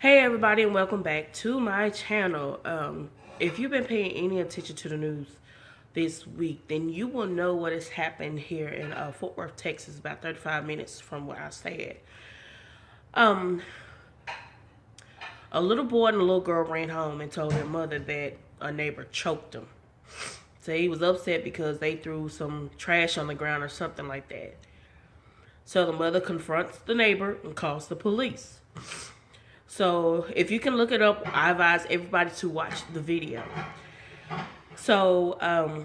Hey everybody, and welcome back to my channel. If you've been paying any attention to the news this week, then you will know what has happened here in Fort Worth, Texas, about 35 minutes from where I stay at. A little boy and a little girl ran home and told their mother that a neighbor choked them. So he was upset because they threw some trash on the ground or something like that. So the mother confronts the neighbor and calls the police. So if you can look it up, I advise everybody to watch the video. So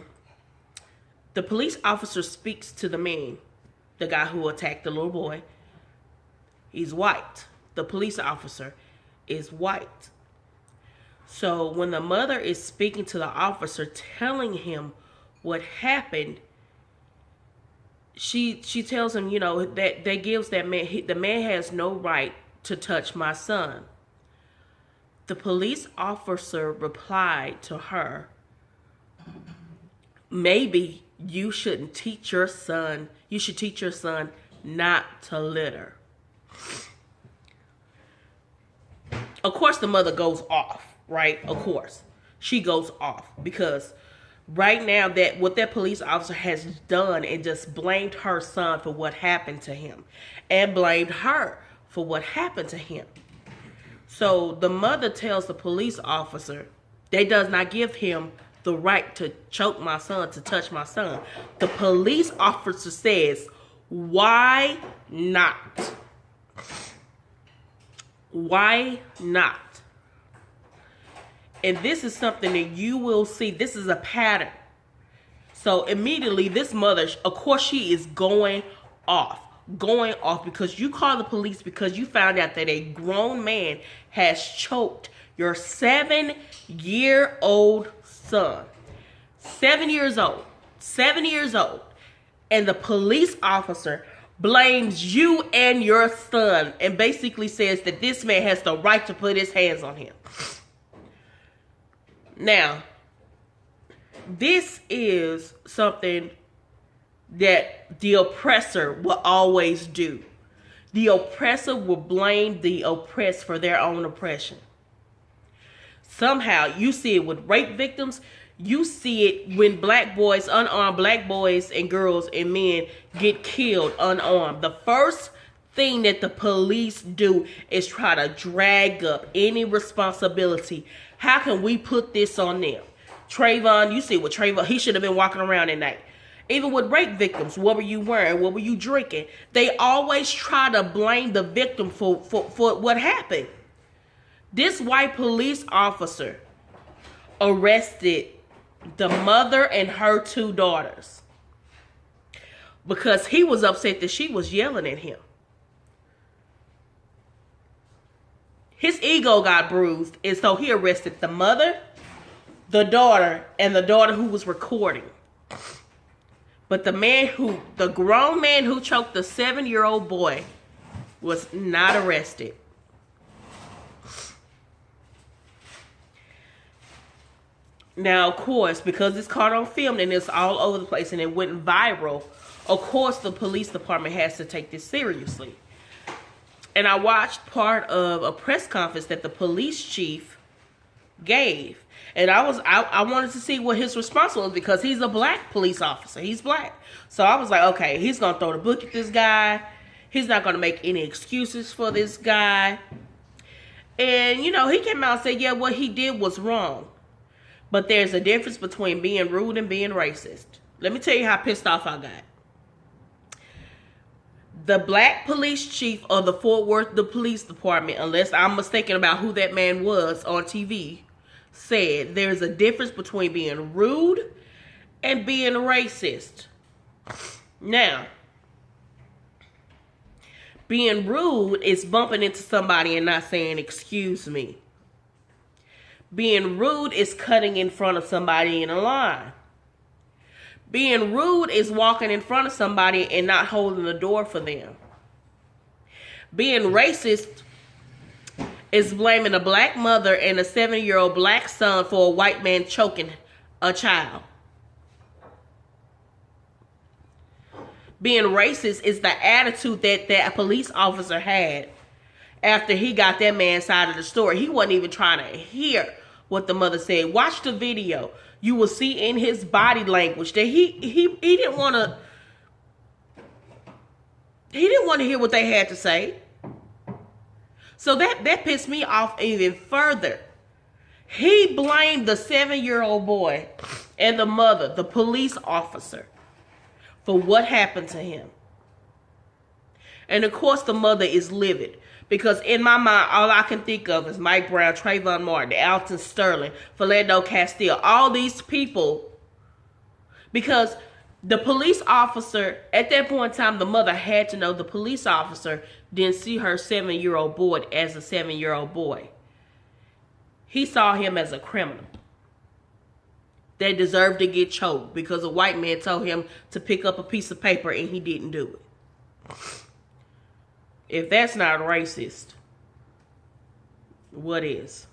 the police officer speaks to the man, the guy who attacked the little boy. He's white. The police officer is white. So when the mother is speaking to the officer, telling him what happened, she tells him, you know, that gives that man, the man has no right to touch my son. The police officer replied to her, maybe you shouldn't teach your son, you should teach your son not to litter. Of course the mother goes off, right? Of course. She goes off because right now that what that police officer has done and just blamed her son for what happened to him and blamed her for what happened to him. So the mother tells the police officer they does not give him the right to choke my son, to touch my son. The police officer says, why not? Why not? And this is something that you will see. This is a pattern. So immediately this mother, of course she is going off because you call the police because you found out that a grown man has choked your 7-year-old son. 7 years old. 7 years old. And the police officer blames you and your son and basically says that this man has the right to put his hands on him. Now, this is something that the oppressor will always do. The oppressor will blame the oppressed for their own oppression. Somehow, you see it with rape victims. You see it when black boys, unarmed black boys and girls and men get killed unarmed. The first thing that the police do is try to drag up any responsibility. How can we put this on them? Trayvon, you see what Trayvon, he should have been walking around at night. Even with rape victims, what were you wearing? What were you drinking? They always try to blame the victim for what happened. This white police officer arrested the mother and her 2 daughters because he was upset that she was yelling at him. His ego got bruised, and so he arrested the mother, the daughter, and the daughter who was recording. But the grown man who choked the 7-year-old boy was not arrested. Now, of course, because it's caught on film and it's all over the place and it went viral, of course the police department has to take this seriously. And I watched part of a press conference that the police chief gave. And I wanted to see what his response was because he's a black police officer. He's black. So I was like, okay, he's going to throw the book at this guy. He's not going to make any excuses for this guy. And, you know, he came out and said, yeah, what he did was wrong. But there's a difference between being rude and being racist. Let me tell you how pissed off I got. The black police chief of the Fort Worth, the police department, unless I'm mistaken about who that man was on TV, said there's a difference between being rude and being racist. Now, being rude is bumping into somebody and not saying, excuse me. Being rude is cutting in front of somebody in a line. Being rude is walking in front of somebody and not holding the door for them. Being racist is blaming a black mother and a 7-year-old black son for a white man choking a child. Being racist is the attitude that that police officer had after he got that man's side of the story. He wasn't even trying to hear what the mother said. Watch the video. You will see in his body language that he didn't want to. He didn't want to hear what they had to say. So that pissed me off even further. He blamed the 7-year-old boy and the mother, the police officer, for what happened to him. And of course the mother is livid. Because in my mind, all I can think of is Mike Brown, Trayvon Martin, Alton Sterling, Philando Castile, all these people. Because the police officer, at that point in time, the mother had to know the police officer didn't see her 7-year-old boy as a 7-year-old boy. He saw him as a criminal that deserved to get choked because a white man told him to pick up a piece of paper and he didn't do it. If that's not racist, what is?